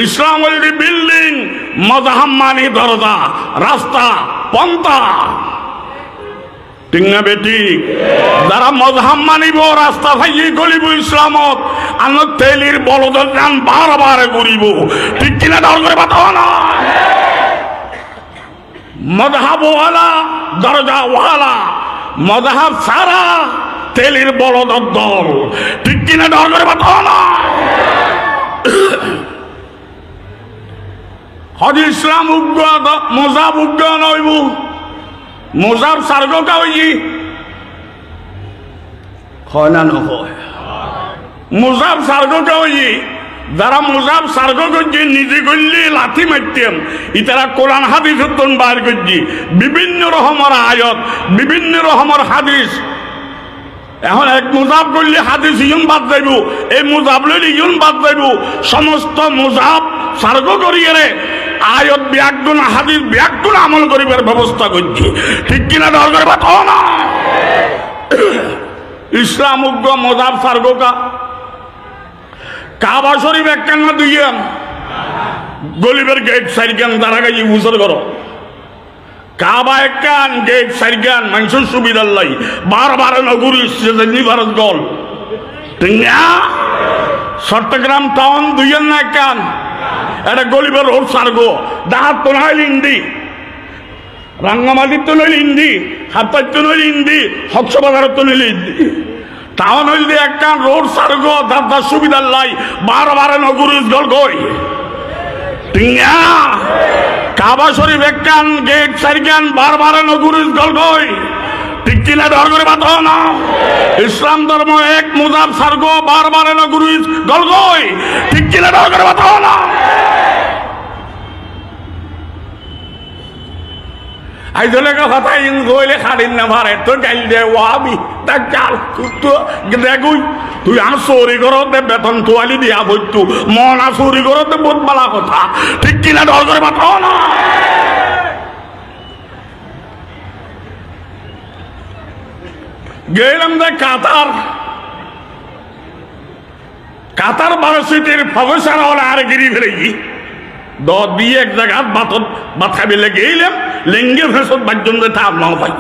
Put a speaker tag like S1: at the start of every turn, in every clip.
S1: ইসলাম হইল বিল্ডিং, মযহাব মানে দরজা, রাস্তা, পন্থা। ঠিক না বেটি? যারা মযহাব মানিব রাস্তা ভাইয়ে গলিব ইসলামত, আনো তেলির বলদের গান বারবার ঘুরিব। ঠিক কিনা? ডর করে বাতাও না। মযহাব ওয়ালা, দরজা ওয়ালা, মযহাব সারা তেলির বলদের দল। ঠিক কিনা? ডর করে বাতাও না। হজ ইসলাম উগ্র, মজাব উগ্র নইব, মজাব সার্গকা হইজি হয় না নয়? মজাব সার্গকা হইজি। যারা মজাব সার্গ করছে নিজে করলে লাথি মারতেন, ইতারা কোরআন হাদিস বার করছি, বিভিন্ন রকমের আয়াত, বিভিন্ন রকমের হাদিস। এখন এক মুজাব করলে হাদিস ইয়ন বাদ যাইব, এই মুজাব লইলে ইয়ন বাদ যাইব। সমস্ত মুজাব সার্গ করিয়ে আয়ত ব্যাগুণ হাদিস ব্যাগুণ আমল করিবার ব্যবস্থা করছে। ঠিক কিনা? ডর করে বাতাও না। ইসলাম উগ্র, মজাব সার্গকা। কাবা শরীফ একখান না দুইয়ান, গলিবের গেট সাইরগান তারা গাই বুঝর করো। কাবা একখান, গেট সাইরগান, মানুষের সুবিধার লাই বারবার নগরী ভারত গল। ঠিক না? চট্টগ্রাম টাউন দুইয়ান না একখান, এটা গলিবের রোড সার্গো। ডাহাত তো নইল ইন্দি, রাঙ্গামাটির তো নইল ইন্দি, হাতার তো নইল ইন্দি, হকসবাজারের তো নইল ইন্দি। টাউন হইল একটা রোড সার্গো, দাদার সুবিধার লাই বারবার নগরী গল গই। ঠিক না? কাবা শরীফ একখান, গেট সাইরগান বারবার নগরী গল গই। ঠিক কিনা? ডর করে বাতাও না। ইসলাম ধর্ম এক, মুজাব সার্গো বারবার নগরী গল গই। ঠিক কিনা? ডর করে বাতাও না। আইজলেকা কথা ইন গইলে খাড়িন না ভারে তো গাইল দে ওয়াবি তা চাল তো দেখুই তুই আর চুরি করতে বেতন তোয়ালি দিয়া বইতু মন আর চুরি করতে বহুত বালা কথা। ঠিক কিনা? ডর করে বাতাও না। গেলাম যে কাতার, কাতার ভার্সিটির প্রফেসর হলে আর গিরি ফেলেছি দিয়ে এক জায়গা বাতত বাথা বেলে গেলাম লেঙ্গে ফেসত বাজন থাম নাও ভাই।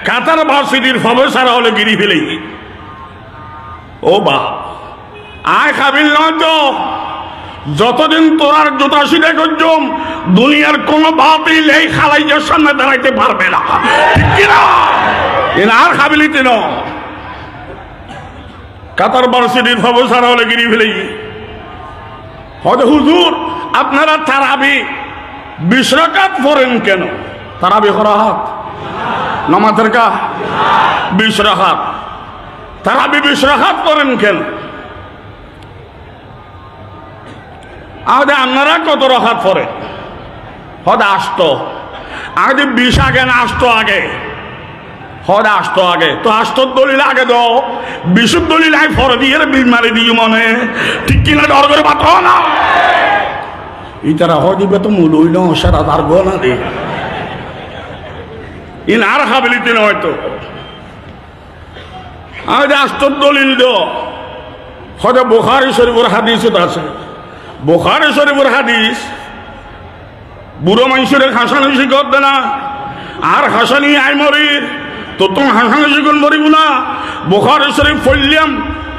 S1: কাতার ভার্সিটির প্রফেসর হলে গিরি ফেলেছি। ও বা আয় খাবিল নয় তো, যতদিন তোরার জুতা সিটে করছম দুনিয়ার কোন বাতিল এই খালাইয়ের সামনে দাঁড়াইতে পারবে না। ঠিক কিনা? আর খাবিলিতে ন কাতার ভার্সিটির প্রফেসর হলে গিরি ফেলেছি। হয়তো হুজুর আপনারা তারাবি 20 রাকাত পড়েন কেন? তারাবি করা হাত নামাজের কা 20 রাকাত, তারাবি 20 রাকাত পড়েন কেন? আপনারা কত রাকাত পড়েন? হয়তো 8 আগে 20 আগে না 8 আগে? হয়তো 8 আগে তো 8 দলিল আগে দাও, 20 দলিল আগে ফরে দিয়ে বিল মারি দিই মনে। ঠিক কিনা? ডর করে বাতাও না। ইতারা হয় দিবে তো মূল হইল সারা তার গোনা রে ইন আর হাবিলিতে নয়তো আজ 8 দলিল দাও। হয়তো বুখারী শরীফের হাদিসত আছে, বুখারী শরীফের হাদিস বুড়ো মানুষের হাসানি শিখত দে না, আর হাসানি আই মরির তো তুমি হাসানি শিখুন মরিব না। বুখারী শরীফ পড়লাম,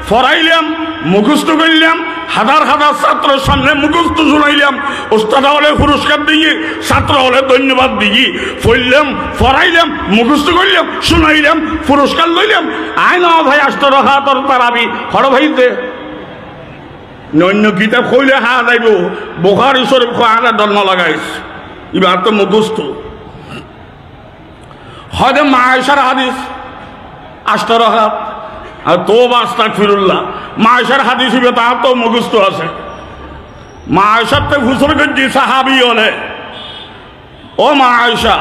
S1: ফরাইলাম, মুখস্থ করলাম, হাজার হাজার ছাত্রের সামনে মুখস্থ শুনাইলাম, ওস্তাদ হলে পুরস্কার দিয়ে, ছাত্র হলে ধন্যবাদ দিয়ে, পড়লাম, ফরাইলাম, মুখস্থ করলাম, শুনাইলাম, পুরস্কার লইলাম। আয় না ভাই 8 রাকাত তারাবি হড় ভাইতে অন্য কিতাব কইলে হা যাইব। বুখারী শরীফ খানা ধর্ম লাগাইস এবার তো মুখস্থ। হয়তো মা আয়েশার হাদিস 8 রাকাত আর তো আস্তাগফিরুল্লাহ, মা আয়েশার হাদিস হিবে তার তো মুখস্থ আছে। মা আয়েশার তো ঘুষর গজ্জি সাহাবি হলে ও মা আয়েশা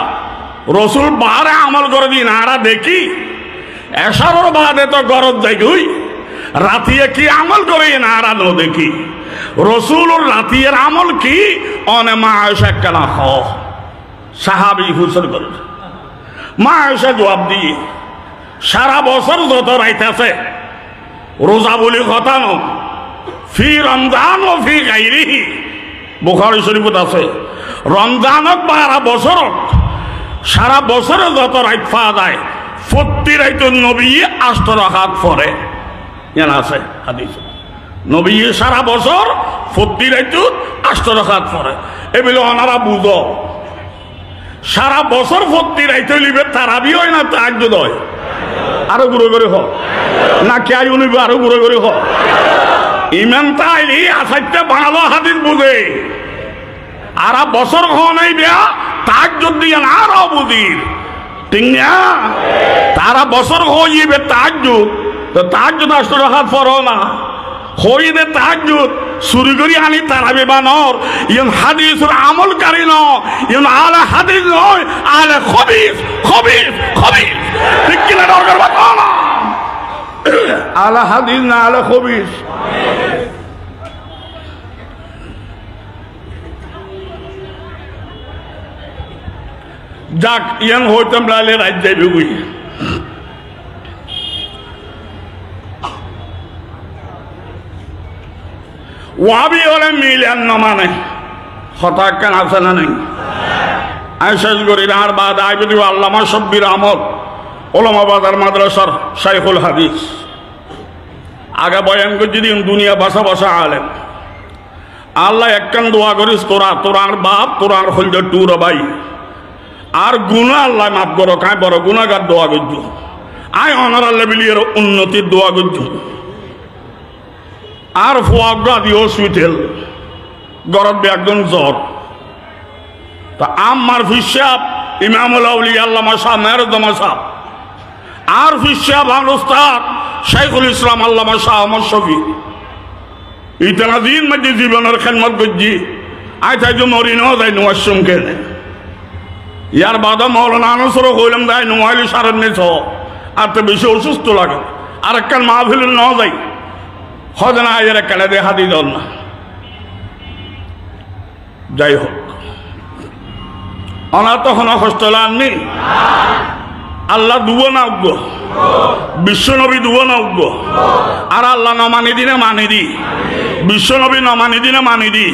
S1: রসুল বারে আমল করে দিন আরা দেখি এসারোর বাদে তো গরজ দেখুই রাতিয়ে কি আমল করে না আরা নো দেখি রসুল রাতিয়ের আমল কি অনে মা আয়েশা কেনা হ সাহাবি ঘুষর করে। মা আয়েশা জবাব দিয়ে সারা বছর যত রাইত আছে রোজা বলি কথা ন ফি রমজান ও ফি গাইরিহি বুখারী শরীফত আছে রমজানত বা সারা বছরে যত রাত পাওয়া যায় প্রতি রাইতো নবী 8 রাকাত পড়ে জানা আছে হাদিস নবী সারা বছর প্রতি রাইতো 8 রাকাত পড়ে এগুলো ওনারা বুঝো সারা বছর প্রতি রাইতে লিবে তারাবি হয় না তাহাজ্জুদ হয় আরো ঘুরে ঘুরে হোক না কে উনিব আরো ঘুরে ঘুরে হোক ইমান তাইলি আসাইতে ভালো হাদিস বুঝে আর বছর হওয়াই বেয়া তাহাজ্জুদ দিয়ে না আরো বুঝির ঠিক না তারা বছর হইবে তাহাজ্জুদ তো তাহাজ্জুদ 8 রাকাত পড়ো না হইবে তাহাজ্জুদ চুরি করি আনি তারাবি বানর ইয়ন হাদিসের আমলকারী ন ইয়ন আলে হাদিস নয় আলে খবিস খবিস খবিস ঠিক কিনা দরকার বাতা না আলে হাদিস না আলে খবিস যাক ইয়ান হইতাম লালে রাত যাইবে বুঝি ওয়াবি হলে মিলেন না মানে হঠাৎ কেন আছে না নেই আমি শেষ করি আর বাদ আইবি আল্লামা শব্বির আহমদ ওলামা বাজার মাদ্রাসার শাইখুল হাদিস আগে বয়ান করছি দিন দুনিয়া বাসা বাসা আলেন আল্লাহ একখান দোয়া করিস তোরার বাপ তোরার হলদ টুর ভাই আর গুণা আল্লাহ মাফ করো কায় বড় গুণাগার দোয়া করছো আয় অনার আল্লাহ বিলিয়ে উন্নতির দোয়া করছো আর ফুয়াগ্রা দি হসপিটাল গরত একজন জ্বর তা আমার ফিসাব ইমামুল আউলিয়া আল্লামা শাহ মেহরুদ্দমা সাহেব আর ফিসাব আর উস্তাদ শাইখুল ইসলাম আল্লামা শাহ আহমদ শফি ইতনা দিন মধ্যে জীবনের খেদমত করছি আয় তাই যে মরি নাও যাই নোয়াশ্রম কেনে ইয়ার বাদা মৌলানা আনসরও কইলাম যাই নোয়াইলি সারেন নেছ আর তো বেশি অসুস্থ লাগে আর একখান মাহফিল নাও যাই হজনা এর কেনে দেখা দিল না যাই হোক অনার তখন হোস্টেল আননি আল্লাহ দুব না উগ্র বিশ্ব নবী দুব না উগ্র আর আল্লাহ ন মানি দিনে মানি দি বিশ্ব নবী ন মানি দিনে মানি দি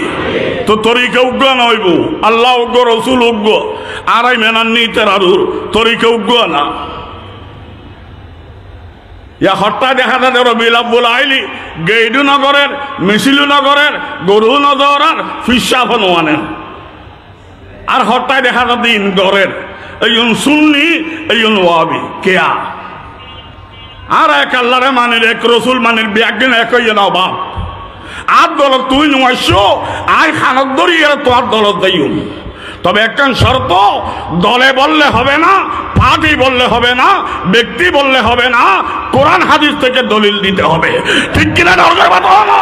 S1: তো তরিকে উগ্র নইব আল্লাহ উগ্র রসুল উগ্র আর আই মেনান্নি তেরারুর তরিকে উগ্র না ইয়া হত্যা দেখা যায় রবিউল আব্বুল আইলি গেইডু নগরের মিছিলু নগরের গরু নগরের ফিসাফন ওয়ানেন আর হত্যায় দেখা যায় দিন গড়ের এই সুন্নি এই ওয়াবি কেয়া আর এক আল্লাহরে মানির এক রসুল মানির ব্যাগদিন একই না বাপ আর দলত তুই নয়শো আয় খানত ধরিয়ে তোমার দলত দেই তবে একখান শর্ত দলে বললে হবে না পার্টি বললে হবে না ব্যক্তি বললে হবে না কোরআন হাদিস থেকে দলিল দিতে হবে ঠিক কিনা দরকার বাতা না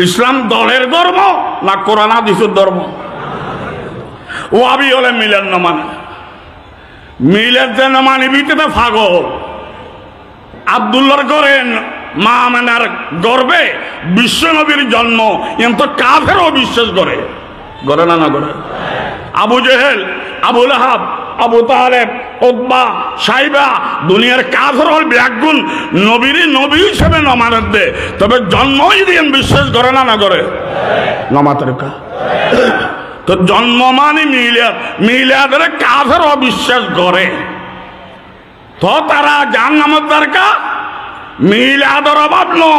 S1: ইসলাম দলের ধর্ম না কোরআন হাদিসের ধর্ম ওয়াবি হলে মিলেন না মানে মিলের যে না মানিবিতে তো ফাগল আব্দুল্লাহর করেন মা আমেনার গর্বে বিশ্ব নবীর জন্ম কিন্তু কাফেরও বিশ্বাস করে করে না না করে আবু জেহেল আবু লাহাব আবু তালেব উতবা সাইবা দুনিয়ার কাফের হল ব্যাগুন নবীর নবী হিসেবে নমানত দে তবে জন্মই দিন বিশ্বাস করে না না করে নমাতের কা তো জন্ম মানে মিলাদ মিলাদের কাফের অবিশ্বাস করে তো তারা জাহান্নামের দরকার মিলাদের অভাব নো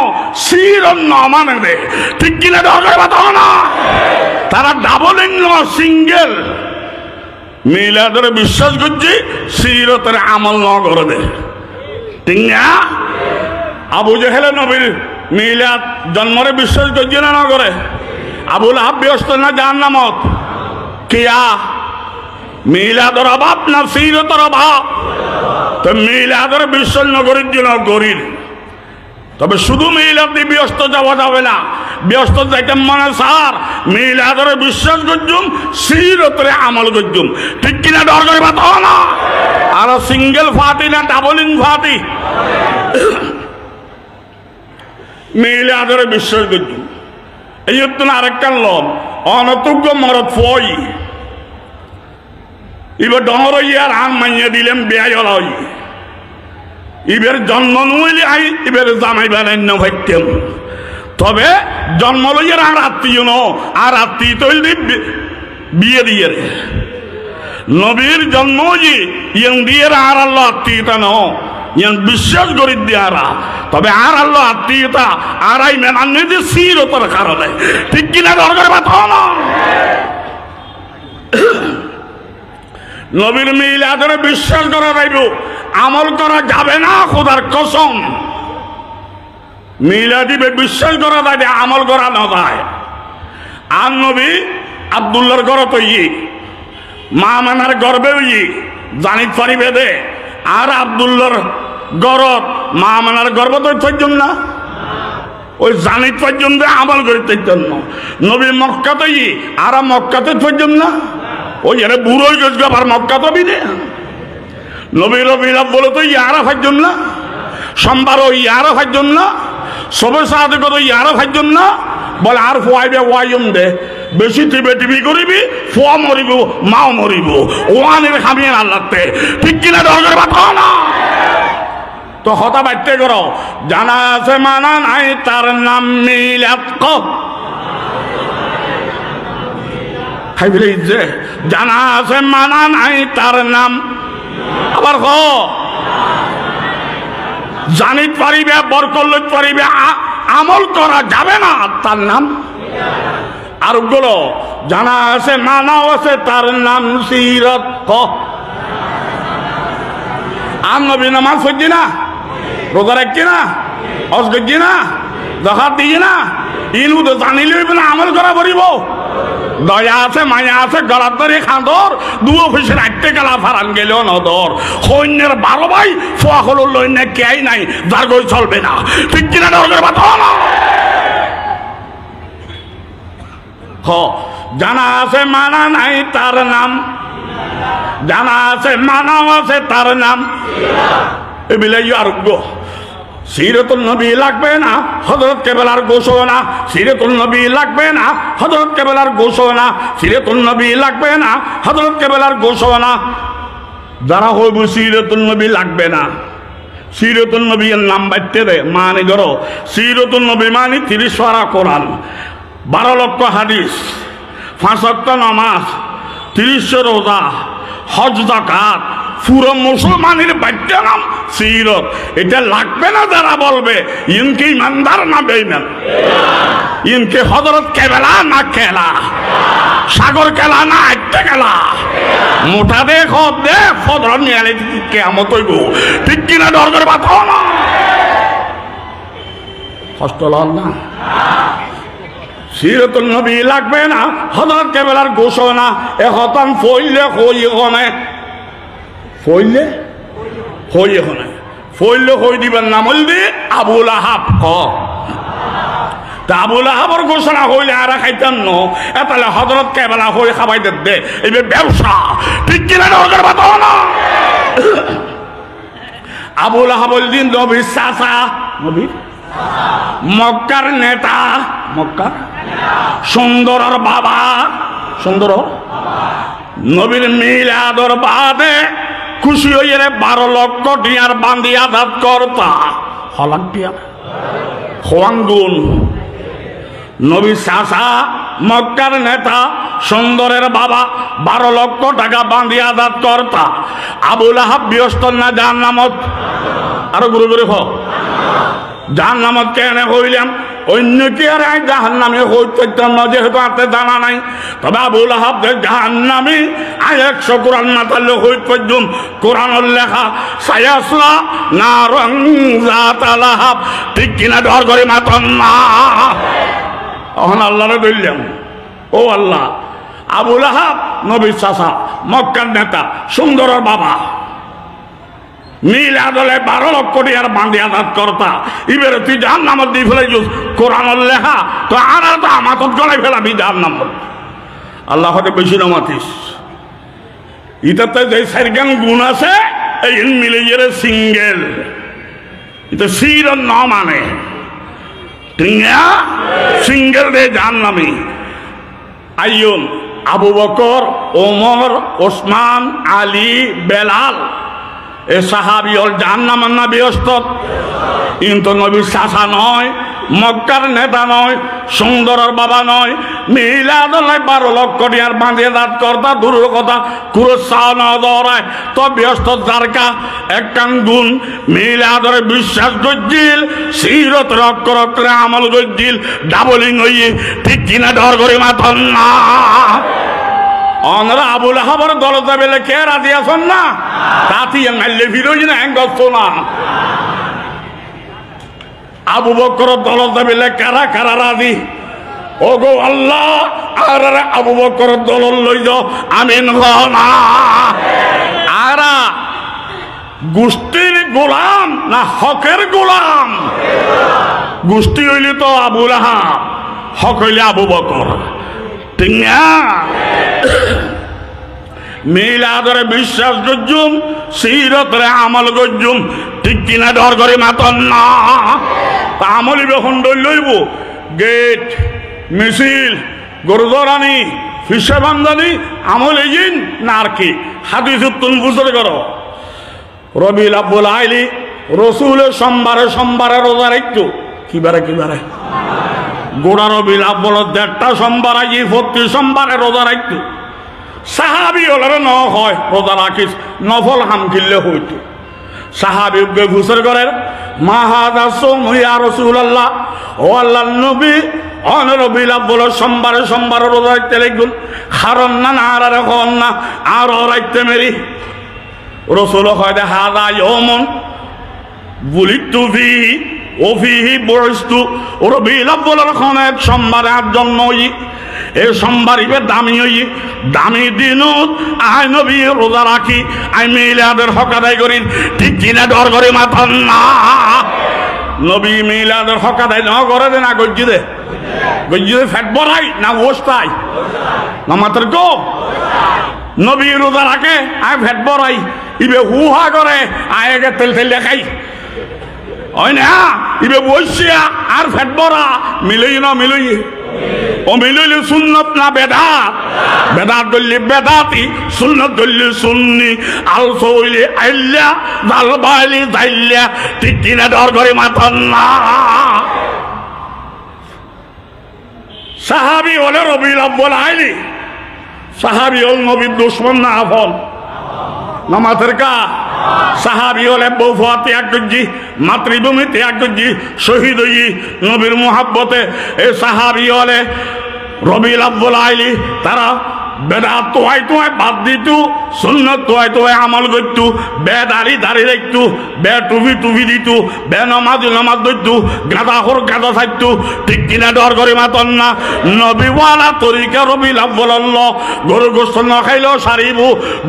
S1: সিরন মানে দে ঠিক কিনা দরকার বাতাও না তারা ডাবলিং নো সিঙ্গেল মিলাদের বিশ্বাস করছি সিরতের আমল ন করে দে ঠিক না আবু জেহেল নবীর মিলাদ জন্মরে বিশ্বাস করছি না না করে আবু লাহাব ব্যস্ত না জাহান্নামত কিয়া মিলাদের অভাব না সিরতের অভাব তো মিলাদের বিশ্বাস নগরীর জন্য গরির তবে শুধু মিলাদ দিয়ে ব্যস্ত যাওয়া যাবে না ব্যস্ত যাইতে মানে স্যার মিলাদের বিশ্বাস করছুম সিরতের আমল করছুম ঠিক কিনা দরকার বাতাও না আর সিঙ্গেল ফাটি না ডাবলিং ফাটি মিলাদের বিশ্বাস করছুম এই তো আরেকটা লম অনতজ্ঞ মরত ফই এবার ডর ইয়ার আম মাইয়া দিলাম বেয়াই হলাই ইবের জন্ম নইলে আই ইবের জামাই বানান্য ভাইতেম তবে জন্ম লইয়ের আর আত্মীয় ন আর আত্মীয় তৈরি বিয়ে দিয়ে নবীর জন্ম যে ইয়ং দিয়ে আর আল্লাহ আত্মীয়তা ন ইয়ং বিশ্বাস করি দিয়ারা তবে আর আল্লাহ আত্মীয়তা আর আই মেনান যে সিরতার কারণে ঠিক কিনা দরকার কথা না নবীর মিলাদে বিশ্বাস করা যাইব আমল করা যাবে না খোদার কসম মিলাদিবে বিশ্বাস করা যায় আমল করা না যায় আর নবী আব্দুল্লাহর ঘর তো মা মানার গর্বে জানিত পারিবে দে আর আব্দুল্লাহর গরত মা মানার গর্ব তো তৈজম না ওই জানিত পর্যন্ত আমল করে তৈজম নবী মক্কাতে আর মক্কাতে তৈজম না ওই এর বুড়োই গেছ আবার মক্কা তো বিদে নবীর মিলাদ বলে তো ইয়ারা ভাইজন না সোমবার ওই ইয়ারা ভাইজন না সবে সাথে কত ইয়ারা ভাইজন না বলে আর ফোয়াইবে ওয়াইম দে বেশি টিপি করিবি ফোয়া মরিব মাও মরিব ওয়ানের খামিয়ে আল্লাহতে ঠিক কিনা দরকার কথা না তো হতা বাইতে করো জানা আছে মানা নাই তার নাম মিলাদ খাই ফেলে যে জানা আছে মানা নাই তার নাম আবার ক জানিত পারিবে বরকত লইতে পারিবে আমল করা যাবে না তার নাম আর গুলো জানা আছে মানাও আছে তার নাম সিরত ক আর নবী নামাজ পড়ছি না রোজা রাখছি না হজ করছি না জাকাত দিছি না ইনু তো জানিলে না আমল করা পড়িব দয়া আছে মায়া আছে গলার ধরে খাঁদর দু অফিসে রাখতে গেলা ফারান গেলেও নদর সৈন্যের 12 ভাই ফোয়া হলো লইন্য কেয়াই নাই যার গই চলবে না ঠিক কিনা দরকার কথা না হ জানা আছে মানা নাই তার নাম জানা আছে মানাও আছে তার নাম এবিলাই আরোগ্য সিরাতুল নবী লাগবে না হযরত কেবলার ঘোষণা সিরাতুল নবী লাগবে না হযরত কেবলার ঘোষণা সিরাতুল নবী লাগবে না হযরত কেবলার ঘোষণা যারা হইব সিরাতুল নবী লাগবে না সিরাতুল নবীর নাম বাইতে দে মানে ধরো সিরাতুল নবী মানে 30 পারা কোরআন 12 লক্ষ হাদিস 5 ওয়াক্ত নামাজ 30 রোজা হজ যাকাত পুরো মুসলমানের বাদ্য নাম সিরত এটা লাগবে না যারা বলবে ইনকে ইমানদার না বেঈমান ইনকে হযরত কেবলা না কেলা সাগর কেলা না আইতে কেলা মোটা দেখো দে ফদর নিয়ে কিয়ামত হইব ঠিক কিনা দরকার কথা না কষ্ট লন না সিরাতুল নবী লাগবে না হযরত কেবলার ঘোষণা এখন ফইলে কই ওখানে ফইলে হই এখানে ফইলে হই দিবেন নাম হইলে আবুল আহাব ক তা আবুল আহাবর ঘোষণা হইলে আর খাইতেন ন এতালে হযরত কেবলা হই খাবাই দে এই ব্যবসা ঠিক কিনা দরকার কথা না আবুল আহাবল দিন নবীর চাচা নবীর মক্কার নেতা মক্কার সুন্দরর বাবা সুন্দর নবীর মিলাদর বাদে খুশি হইয়ে 12 লক্ষ টিয়ার বান্দি আদাত করতা হলাক টিয়া হোয়াঙ্গুন নবী চাচা মক্কার নেতা সুন্দরের বাবা 12 লক্ষ টাকা বান্দি আদাত করতা আবুল আহাব ব্যস্ত না জাহান্নামত আরো গুরু গুরু হ জাহান্নামত কেন হইলাম অন্য কি আর জাহান্নামে হইতাম না যেহেতু হাতে জানা নাই তবে আবুল আহাব জাহান্নামী 100 কোরআন মাতালে হইত পর্যন্ত কোরআনের লেখা সায়াসলা নারং যাতা লাহাব ঠিক কিনা ডর করে মাতন না এখন আল্লাহরে ধরলাম ও আল্লাহ আবুল আহাব নবীর চাচা মক্কার নেতা সুন্দরের বাবা মিলাদলে 12 লক্ষ টিয়ার বান্দি আদাত করতা এবারে তুই জাহান্নামত দিয়ে ফেলাই কোরআনের লেখা তো আর তো আমাতত গলায় ফেলাবি জাহান্নামত আল্লাহ হতে বেশি নামাতিস ইটাতে যে 4 গুণ আছে এই মিলিয়ে সিঙ্গেল এটা সির ন মানে সিঙ্গেল রে জাহান্নামী আইয়ুন আবু বকর ওমর ওসমান আলী বেলাল এ সাহাবি হল জাহান্নামের না বেহেশত? কিন্তু নবীর চাচা নয়, মক্কার নেতা নয়, সুন্দরের বাবা নয়, মিলাদুল্লাহ 12 লক্ষ টিয়ার বাঁধিয়ে দাঁত কর্তা দূর কথা কুরো চাও না দৌড়ায় তো ব্যস্ত জারকা একখান গুণ মিলাদরে বিশ্বাস গজ্জিল সিরত রক্ষর অক্ষরে আমল গজ্জিল ডাবলিং হইয়ে ঠিক কিনা ডর করে মাথন না অনরা আবুল আহাবার দলতা বেলে কে রাজি আছেন না তাতি মাইলে ফিরোজ না হ্যাঙ্গস্ত না আবু বকর দলতা বেলে কারা কারা রাজি ও গো আল্লাহ আর আবু বকর দল লই যাও আমিন না আরা গোষ্ঠীর গোলাম না হকের গোলাম? গোষ্ঠী হইলে তো আবুল আহাব, হক হইলে আবু বকর, ঠিক না? মিলাদরে বিশ্বাস গজ্জুম সিরতরে আমল গজ্জুম ঠিক কিনা ডর করে মাতন না আমলি বেখন লইব গেট মিছিল গরুদরানি ফিসে বান্দানি আমল এজিন না আর কি হাদিস তুন বুঝতে করো রবিউল আব্বুল আইলি রসুলের সোমবারে সোমবারে রোজা রাখতো কিবারে কিবারে গোড়া রবিউল আব্বুল 1.5টা সোমবার আই প্রতি সোমবারে রোজা রাখতো সাহাবি হলার ন হয় রোজা রাখিস নফল হাম কিনলে হইতো সাহাবি ঘুষের ঘরের মাহাদা সোমিয়া রসুল্লাহ ও আল্লাহ নবী অন রবিউল আব্বুল সোমবারে সোমবারে রোজা রাখতে লিখুন কারণ না না আর এখন না আর রাখতে মেরি রসুল হয় হাদা ইয়মন বুলিতু ফিহি ও ফিহি বুইস্তু রবিউল আব্বুলের কোন এক সোমবারে আর জন্ম হই এই সোমবার ইবে দামি হই দামি দিনত আই নবী রোজা রাখি আই মিলাদের হক আদায় করি ঠিক কিনা ডর করে মাথান না নবী মিলাদের হক আদায় না করে দে না গজ্জি দে ফ্যাট বড়াই না ওস্তাই না মাত্র গো নবী রোজা রাখে আয় ভেট বড়াই ইবে হুহা করে আয়গে তেল তেল দেখাই হয় না ইবে বসিয়া আর ভেট বড়া মিলই না মিলই ও মিলইলে সুন্নত না বেদাত বেদাত দল্লি বেদাতি সুন্নত দল্লি সুন্নি আল সইলে আইল্লা জাল বাইলি জাইল্লা ঠিক কিনা ডর করে মাথান না সাহাবি হলে রবিউল আব্বুল আইলি সাহাবি হল নবীর দুশ্মন না আফল নামাজের কা সাহাবি হলে বউফা ত্যাগ করছি মাতৃভূমি ত্যাগ করছি শহীদ হই নবীর মুহাব্বতে এই সাহাবি হলে রবিউল আব্বুল আইলি তারা বেদাত তোয়াই তোয়াই বাদ দিত সুন্নত তোয়াই তোয়াই আমল করত বে দাড়ি দাড়ি রাখত বে টুপি টুপি দিত বে নামাজ নামাজ ধরত গাদা হর গাদা থাকত ঠিক কিনা ডর করে মাতন না নবীওয়ালা তরিকা রবিউল আব্বুল গরু গোস্ত ন খাইলেও সারিব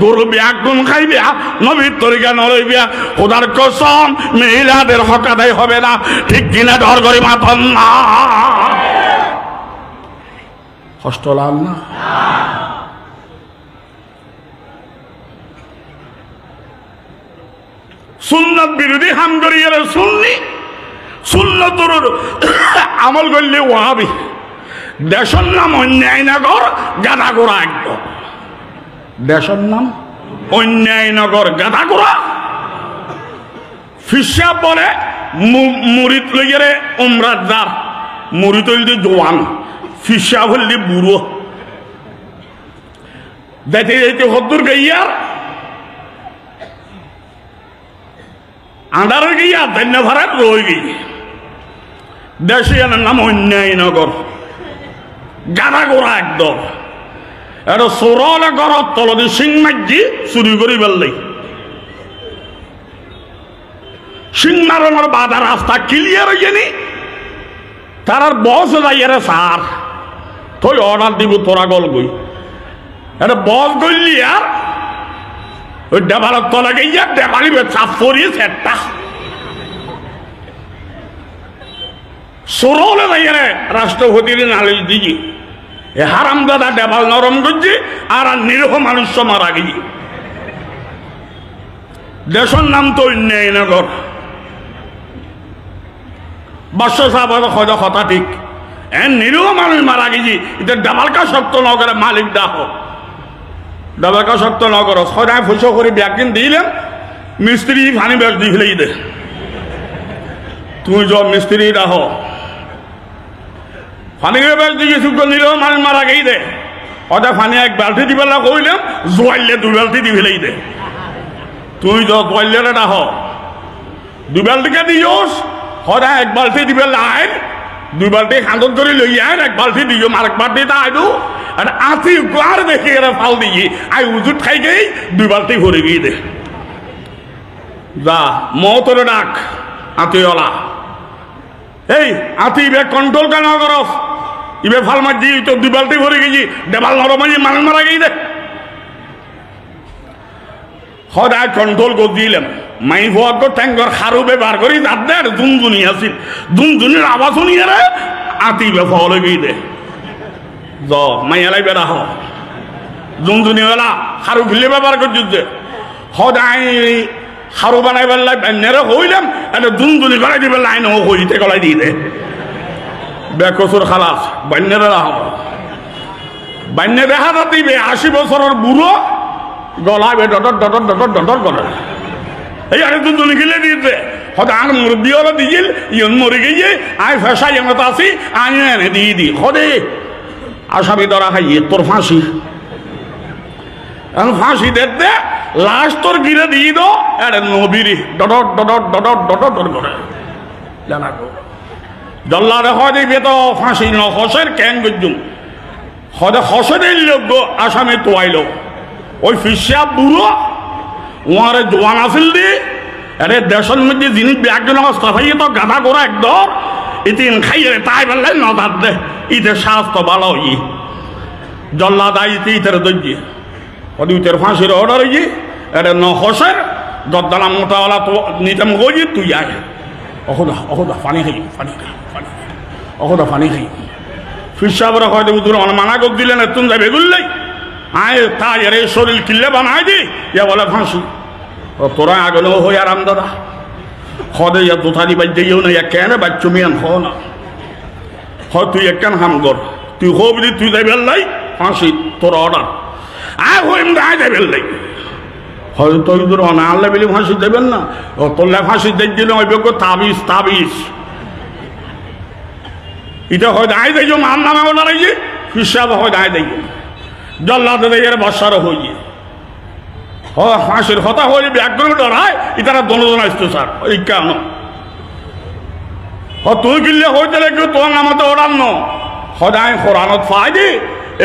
S1: গরু ব্যাগ গুণ খাইবিয়া নবীর তরিকা নলইবিয়া খোদার কসম মহিলাদের হক আদায় হবে না ঠিক কিনা ডর করে মাতন না কষ্ট লাগ না সুন্নত বিরোধী হাম করিয়ে শুনলি সুন্নতর আমল করলে ওয়াবি দেশের নাম অন্যায়নগর গাদাগোড়া একদম দেশের নাম অন্যায়নগর গাদাগোড়া ফিসা বলে মুরিদ লইয়ে উমরাত দার মুরিদ হইলে জোয়ান ফিসা হইলে বুড়ো দেখতে যাইতে হদ্দুর গাইয়ার আন্ডার গিয়া ধন্যভারত রয়ে গিয়ে দেশে নাম অন্যায়নগর গাদা গোড়া একদম এটা সরলে গড়ত তলদি সিং মাজি চুরি করি পেলাই সিং মারণের বাধা রাস্তা ক্লিয়ার হয়ে নি তার বস যাইয়ারে সার তুই অর্ডার দিব তোরা গল গই এটা বস গইলি আর ওই ডেবালের তলা গিয়া ডেবালিবে চাপ পরিয়ে সেটটা সরলে যাইয়ারে রাষ্ট্রপতির নালিশ দিই এ হারাম দাদা ডেবাল নরম করছি আর নিরীহ মানুষ মারা গিয়ে দেশের নাম তো অন্যায়নগর বর্ষ সাহেব কথা ঠিক এ নিরীহ মানুষ মারা গিয়ে এটা ডেবালকা শক্ত নগরে মালিক দাহ ডেবালকা শক্ত নগর সদায় ফুসো করে ব্যাকিন দিলেন মিস্ত্রি ফানি বেশ দি ফেলেই দে তুই যা মিস্ত্রি রাহ ফানি বেশ দিয়ে সুখ নিল মানে মারা গেই দে ওটা ফানি এক বালতি দিবেলা কইলাম জোয়াইলে 2 বালতি দি ফেলেই দে তুই যা জোয়াইলে রাহ 2 বালতিকে দিওস হদা এক বালতি দিবেলা আইন 2 বালতি খান্দন করে লই আইন এক বালতি দিও মারেক বালতি তা আইদু আর আতি গার দেখে এরা ফাল দিয়ে আই উজুত খাই গেই 2 বালতি ভরে গিয়ে দে যা মতরে ডাক আতিওয়ালা এই আতি ইবে কন্ট্রোল কেন করস ইবে ফাল মার দিয়ে তো 2 বালতি ভরে গেছি দেবাল নরমাই মানুষ মারা গিয়ে দে সদায় কন্ট্রোল করে দিলাম মাই ভোয়ার ট্যাঙ্কর খারু ব্যবহার করি তাদের দুনজুনি আছিল দুনজুনির আওয়াজ শুনিয়ে রে আতি বেফলে গিয়ে দে য মাইয়ালাই বেড়া হ দুনজুনি বেলা খারু ফিলে ব্যবহার করছে সদায় খারু বানাই পেলাই বেনেরে হইলাম এটা দুনজুনি করাই দিবে লাইন হইতে গলাই দিয়ে দে বেকসুর খালাস বান্যেরে রাহ বান্যে দেখা যাতিবে 80 বছরের বুড়ো গলাবে ডটর ডটর ডটর ডটর করে এই আরে দুজনে গিলে দিতে হয়তো আর মুরব্বী হলো দিল ইয়ন মরে গিয়ে আয় ফেসাই এমত আসি আয় এনে দিয়ে দি হদে আসামি ধরা খাইয়ে তোর ফাঁসি এখন ফাঁসি দেখতে লাস্ট তোর গিরে দিয়ে দো আরে নবীরি ডটর ডটর ডটর ডটর ডটর করে জানা গো জল্লারে হয় দেখবে তো ফাঁসি ন হসের ক্যাং গজুম হদে হসের লোক আসামি তো আইলো ওই ফিসা বুড়ো ওয়ারে জোয়ান আসিল দি আরে দেশের মধ্যে জিনিস একজন অবস্থা ভাই তো গাধা করা একদম ইতিন খাইয়ে তাই বললে নদার দে ইতে স্বাস্থ্য ভালো ই জল্লা দায় ইতের দর্জি ওদি ইতের ফাঁসির অর্ডার ই আরে ন হসের দদ্দালা মোটাওয়ালা তো নিতাম গই তুই আয় অহদা পানি খাই পানি খাই পানি অহদা পানি খাই ফিসাবরা হয়তো উদুর মানা করে দিলেন তুমি যাবে গুললাই আয় তাই আরে শরীর কিল্লে বানাই দি ইয়া বলে ফাঁসি ও তোরা আগলো হই আরাম দাদা হদে ইয়া দুথারি বাজ দিও না ইয়া কেন বাচ্চু মিয়ান হ না হয় তুই একখান হাম কর তুই হবি তুই যাই বেললাই ফাঁসি তোর অর্ডার আয় হইম গায়ে যাই বেললাই হয়তো তুই তোর না আনলে বেলি ফাঁসি দেবেন না ও তোরলে ফাঁসি দেখ দিলে ওই বেগ তাবিজ তাবিজ এটা হয়তো আয় দেয় মার নামে অর্ডার আইয়ে হিসাব হয়তো আয় দেয় জল্লাতে দেখে বর্ষারও হইয়ে ফাঁসির হতা হয়ে ব্যাকরণ ডরায় ইতারা দনজন আসতো স্যার ওই কেন তুই কিনলে হইতে লাগবে তোর নামতে ওড়ান সদায় কোরআনত পাই দি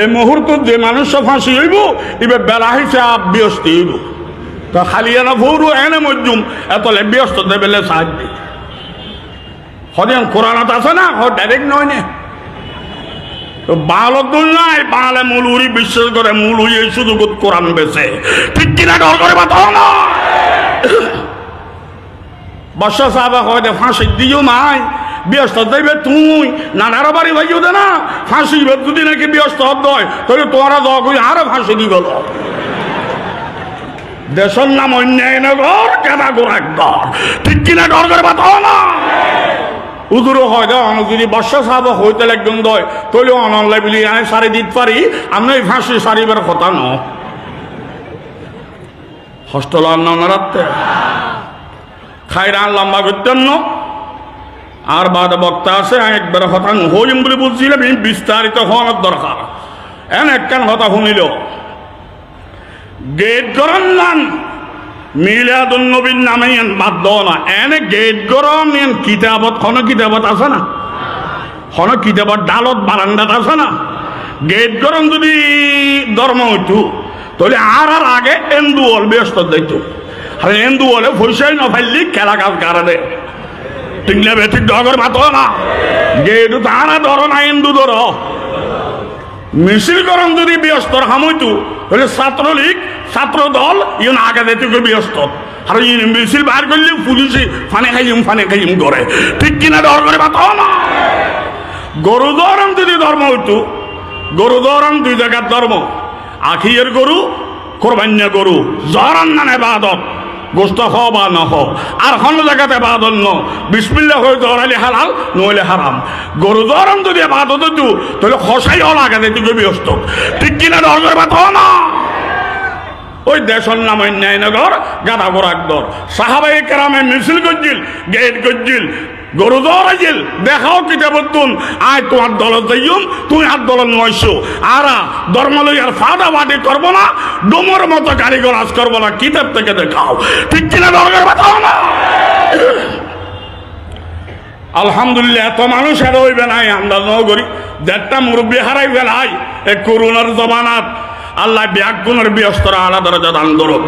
S1: এই মুহূর্ত যে মানুষ ফাঁসি হইব এবার বেলা হিসাব ব্যস্ত হইব তো খালি এনে ভৌরু এনে মজুম এতলে ব্যস্ত দেবেলে সাহায্য সদায় কোরআনত আছে না ডাইরেক্ট নয় নে বালদুল নাই বালে মূল উড়ি বিশ্বাস করে মূল হইয়ে শুধু কোরআন বেছে ঠিক কিনা ডর করে বাতাও না বর্ষা সাহেবা হয়তো ফাঁসি দিও মাই ব্যস্ত দেবে তুই নানারও বাড়ি ভাইও দে না ফাঁসি যদি নাকি ব্যস্ত হয় তাহলে তোরা দগ হই আরো ফাঁসি দিব দেশের নাম অন্যায় নগর কেনা গোর একবার ঠিক কিনা ডর করে বাতাও না উদুরও হয় দে যদি বর্ষা সাহেব হইতে একদম দয় তৈলেও অনলাই বলি আমি সারি দিতে পারি আমি এই ফাঁসি সারিবার কথা ন হস্টেল আন্না রাখতে খাইরান লম্বা করতেন ন আর বাদ বক্তা আছে একবার হতা হইম বলে বলছিলাম বিস্তারিত হওয়ার দরকার এন একখান হতা শুনিল গেট করান নান মিলাদুন নবীর নামে বাধ্য না এনে গেট গরম কিতাবত কিতাবত আছে না কিতাবত ডালত বারান্দাত আছে না গেট গরম যদি ধর্ম হইতো তাহলে আর আগে এন্দু হল ব্যস্ত দিত আর এন্দু হলে পয়সাই না ফাইলি খেলা কাজ কারণে ঠিক না ঠিক ডগর ভাত না গেট তারা ধরো না এন্দু ধরো মিছিল গরম যদি ব্যস্ত হামইতো তাহলে ছাত্রলীগ ছাত্র দল ইন আগে যেতে ব্যস্ত আর মিছিল বার করলে পুলিশে ফানে খাইম করে ঠিক কিনা ডর করে বাত না গরু ধরম যদি ধর্ম হইতো গরু ধরম 2 জায়গার ধর্ম আখিয়ের গরু কোরবান্য গরু জরান না ইবাদত গোস্ত খাও বা না খাও আর কোনো জায়গাতে ইবাদত ন বিসমিল্লাহ হয়ে ধরালে হালাল নইলে হারাম গরু ধরম যদি ইবাদত হইতো তাহলে খসাই হল আগে যেতে ব্যস্ত ঠিক কিনা ডর করে বাত না ওই দেশের নাম অন্যায়নগর গাদা গোরাকদর সাহাবায়ে কেরামে মিছিল করছিল গেট করছিল গরু দৌড়াইছিল দেখাও কিতাবত তুন আয় তোমার দলত যাইম তুই আর দলত নয়শো আর ধর্ম লইয়ার ফাটা ফাটি করবো না ডোমর মতো কারিগর আজ করবো না কিতাব থেকে দেখাও ঠিক কিনা দরকার বাতাও না আলহামদুলিল্লাহ এত মানুষ আর হইবে নাই আন্দাজ ন করি দেড়টা মুরব্বী হারাই ফেলাই এই করোনার জমানাত আল্লাহ ব্যাগ গুণের ব্যস্তরা আলাদা দান করুক।